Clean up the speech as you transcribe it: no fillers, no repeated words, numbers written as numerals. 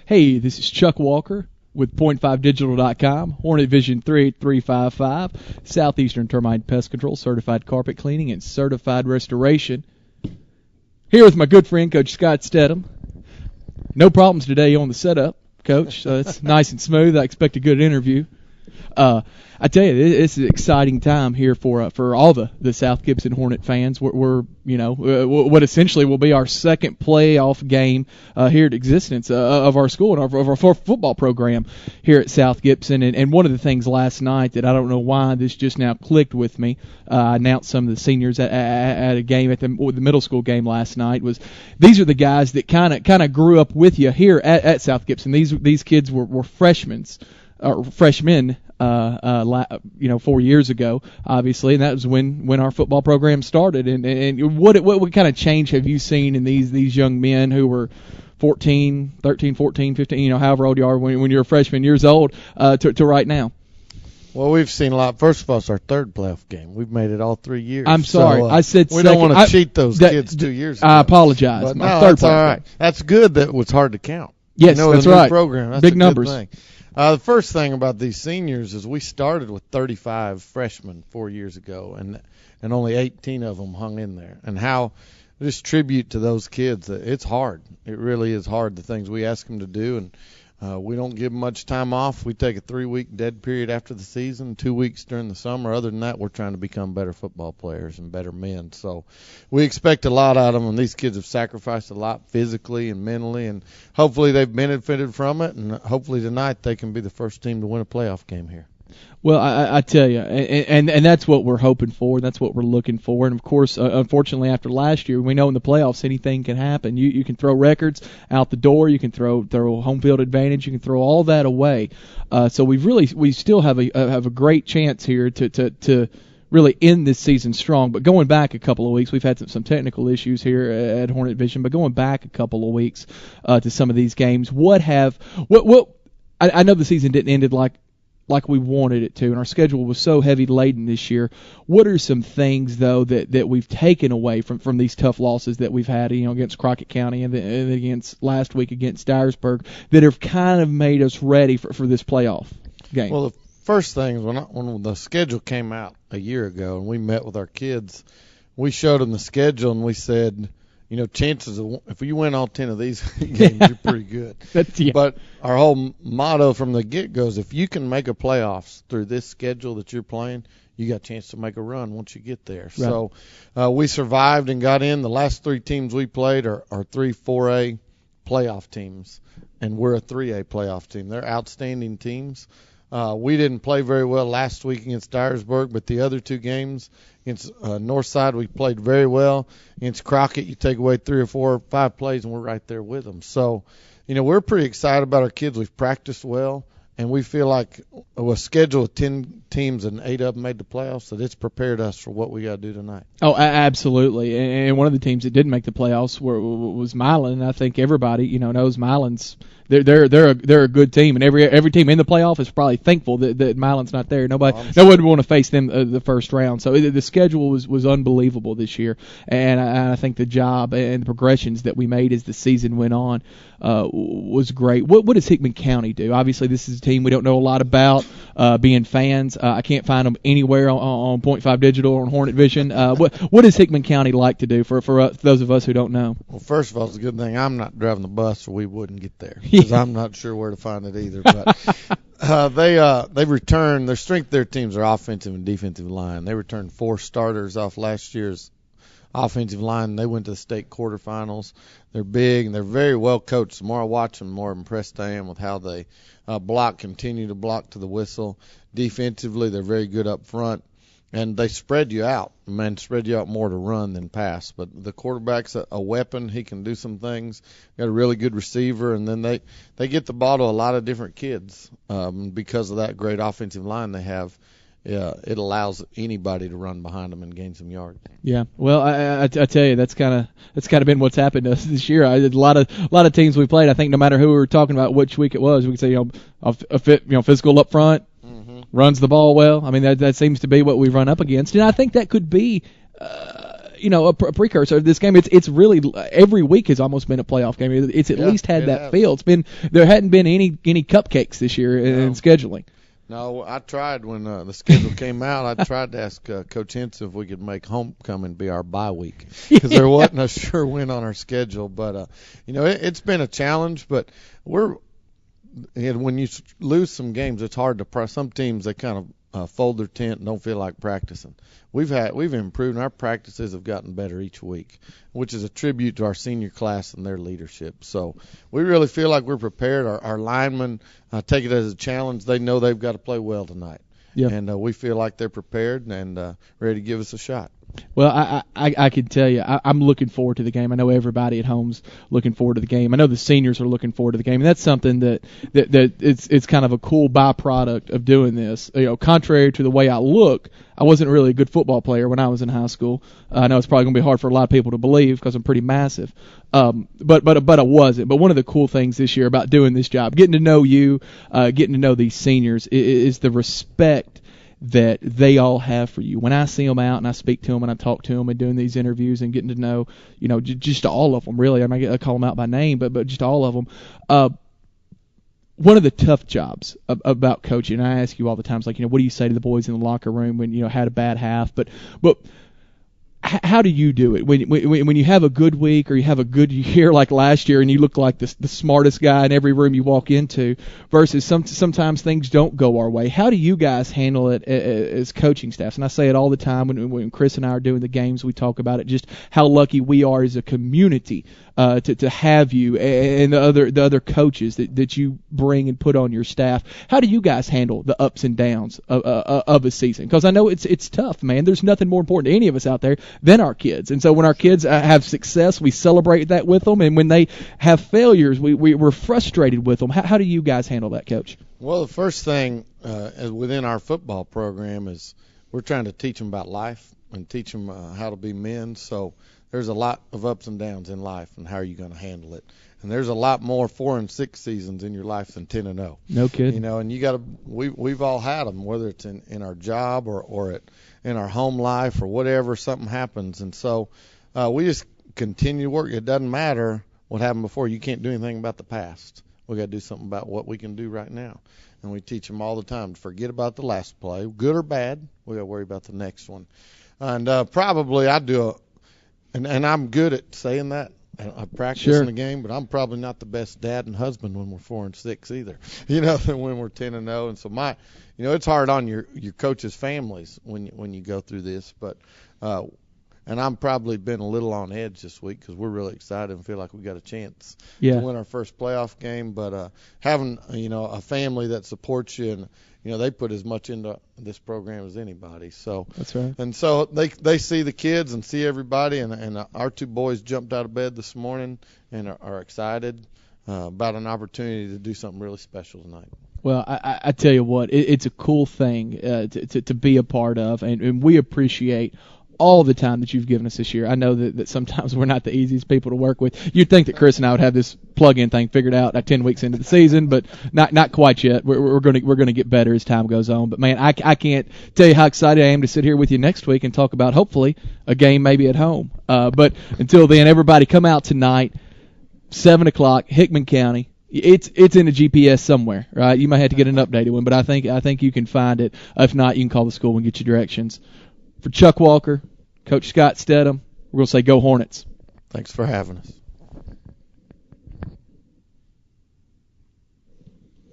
Hey, this is Chuck Walker with Point5Digital.com, Hornet Vision 38355, Southeastern Termite Pest Control, Certified Carpet Cleaning, and Certified Restoration. Here with my good friend, Coach Scott Stedham. No problems today on the setup, Coach. It's nice and smooth. I expect a good interview. I tell you, it's an exciting time here for all the South Gibson Hornet fans. We're what essentially will be our second playoff game here at existence of our school and of our football program here at South Gibson. And one of the things last night that I don't know why this just now clicked with me, I announced some of the seniors at a game at the middle school game last night, was these are the guys that kind of grew up with you here at South Gibson. These kids were freshmen 4 years ago, obviously, and that was when our football program started. And what kind of change have you seen in these young men who were 13, 14, 15, however old you are when you're a freshman years old to right now? Well, we've seen a lot. First of all, it's our third playoff game. We've made it all 3 years. I'm sorry. I said we don't want to cheat those kids 2 years ago. I apologize. But no, that's all right. That's good that it was hard to count. Yes, that's the right. Program. That's big a good numbers. Thing. The first thing about these seniors is we started with 35 freshmen 4 years ago, and only 18 of them hung in there. And how just tribute to those kids. It's hard. It really is hard, the things we ask them to do, and we don't give them much time off. We take a 3-week dead period after the season, 2 weeks during the summer. Other than that, we're trying to become better football players and better men. So we expect a lot out of them, and these kids have sacrificed a lot physically and mentally, and hopefully they've benefited from it, and hopefully tonight they can be the first team to win a playoff game here. Well, I tell you, and that's what we're hoping for. That's what we're looking for. And, of course, unfortunately, after last year, we know in the playoffs anything can happen. You can throw records out the door. You can throw home field advantage. You can throw all that away. So we still have a great chance here to really end this season strong. But going back a couple of weeks, we've had some technical issues here at Hornet Vision. But going back a couple of weeks to some of these games, I know the season didn't end like we wanted it to, and our schedule was so heavy laden this year. What are some things, though, that we've taken away from these tough losses that we've had, against Crockett County and against last week against Dyersburg, that have kind of made us ready for this playoff game? Well, the first thing is when the schedule came out a year ago and we met with our kids, we showed them the schedule and we said, chances of if you win all 10 of these games, you're pretty good. But our whole motto from the get-go is if you can make a playoffs through this schedule that you're playing, you got a chance to make a run once you get there. Right. So we survived and got in. The last 3 teams we played are 3 4A playoff teams, and we're a 3A playoff team. They're outstanding teams. We didn't play very well last week against Dyersburg, but the other 2 games against Northside, we played very well. Against Crockett, you take away 3 or 4 or 5 plays, and we're right there with them. So, we're pretty excited about our kids. We've practiced well, and we feel like a schedule of 10 teams and 8 of them made the playoffs, that it's prepared us for what we got to do tonight. Oh, absolutely. And one of the teams that didn't make the playoffs was Milan. I think everybody, knows Milan's. They're a good team, and every team in the playoff is probably thankful that Milan's not there. Nobody would want to face them the first round. So the schedule was unbelievable this year, and I think the job and the progressions that we made as the season went on was great. What does Hickman County do? Obviously, this is a team we don't know a lot about. Being fans, I can't find them anywhere on Point 5 Digital or on Hornet Vision. What does Hickman County like to do for those of us who don't know? Well, first of all, it's a good thing I'm not driving the bus, or we wouldn't get there. Because I'm not sure where to find it either. But they returned. Their strength of their teams are offensive and defensive line. They returned 4 starters off last year's offensive line. They went to the state quarterfinals. They're big, and they're very well coached. The more I watch them, the more impressed I am with how they continue to block to the whistle. Defensively, they're very good up front. And they spread you out, spread you out more to run than pass. But the quarterback's a weapon. He can do some things. Got a really good receiver, and then they get the ball to a lot of different kids because of that great offensive line they have. It allows anybody to run behind them and gain some yards. Yeah, well, I tell you, that's kind of been what's happened to us this year. A lot of teams we played. I think no matter who we were talking about, which week it was, we could say physical up front. Runs the ball well. I mean, that seems to be what we run up against, and I think that could be a precursor of this game. It's really every week has almost been a playoff game. It's at least had that feel. There hadn't been any cupcakes this year in scheduling. No, I tried when the schedule came out. I tried to ask Coach Henson if we could make homecoming be our bye week because there wasn't a sure win on our schedule. But it's been a challenge. But when you lose some games, it's hard to. Some teams they kind of fold their tent and don't feel like practicing. We've improved, and our practices have gotten better each week, which is a tribute to our senior class and their leadership. So we really feel like we're prepared. Our linemen take it as a challenge. They know they've got to play well tonight. Yeah. And we feel like they're prepared and ready to give us a shot. Well, I can tell you, I'm looking forward to the game. I know everybody at home's looking forward to the game. I know the seniors are looking forward to the game, and that's something that it's kind of a cool byproduct of doing this. Contrary to the way I look, I wasn't really a good football player when I was in high school. I know it's probably going to be hard for a lot of people to believe because I'm pretty massive, but I wasn't. But one of the cool things this year about doing this job, getting to know you, getting to know these seniors, is the respect that they all have for you. When I see them out and I speak to them and I talk to them and doing these interviews and getting to know, just all of them really. I call them out by name, but just all of them. One of the tough jobs about coaching, and I ask you all the time, is like, what do you say to the boys in the locker room when had a bad half? But how do you do it when you have a good week or you have a good year like last year and you look like the smartest guy in every room you walk into versus sometimes things don't go our way? How do you guys handle it as coaching staffs? And I say it all the time when Chris and I are doing the games, we talk about it, just how lucky we are as a community to have you and the other coaches that you bring and put on your staff. How do you guys handle the ups and downs of a season? Because I know it's tough, man. There's nothing more important to any of us out there than our kids. And so when our kids have success, we celebrate that with them. And when they have failures, we're frustrated with them. How do you guys handle that, Coach? Well, the first thing within our football program is we're trying to teach them about life and teach them how to be men. So there's a lot of ups and downs in life, and how are you going to handle it? And there's a lot more 4 and 6 seasons in your life than 10 and 0. No kidding. And you got to. We've all had them, whether it's in our job or in our home life or whatever. Something happens, and so we just continue to work. It doesn't matter what happened before. You can't do anything about the past. We got to do something about what we can do right now. And we teach them all the time to forget about the last play, good or bad. We got to worry about the next one. And probably I do and I'm good at saying that. I practice in the game, but I'm probably not the best dad and husband when we're 4 and 6 either. When we're 10 and 0, and so it's hard on your coaches' families when you go through this. But and I'm probably been a little on edge this week because we're really excited and feel like we got a chance to win our first playoff game. But having a family that supports you and they put as much into this program as anybody. So that's right. And so they see the kids and see everybody, and our 2 boys jumped out of bed this morning and are excited about an opportunity to do something really special tonight. Well, I tell you what, it's a cool thing to be a part of, and we appreciate all the time that you've given us this year. I know that sometimes we're not the easiest people to work with. You'd think that Chris and I would have this plug-in thing figured out 10 weeks into the season, but not quite yet. We're gonna get better as time goes on. But man, I can't tell you how excited I am to sit here with you next week and talk about hopefully a game maybe at home. But until then, everybody come out tonight, 7:00, Hickman County. It's in the GPS somewhere, right? You might have to get an updated one, but I think you can find it. If not, you can call the school and get your directions. For Chuck Walker, Coach Scott Stedham, we're going to say go Hornets. Thanks for having us.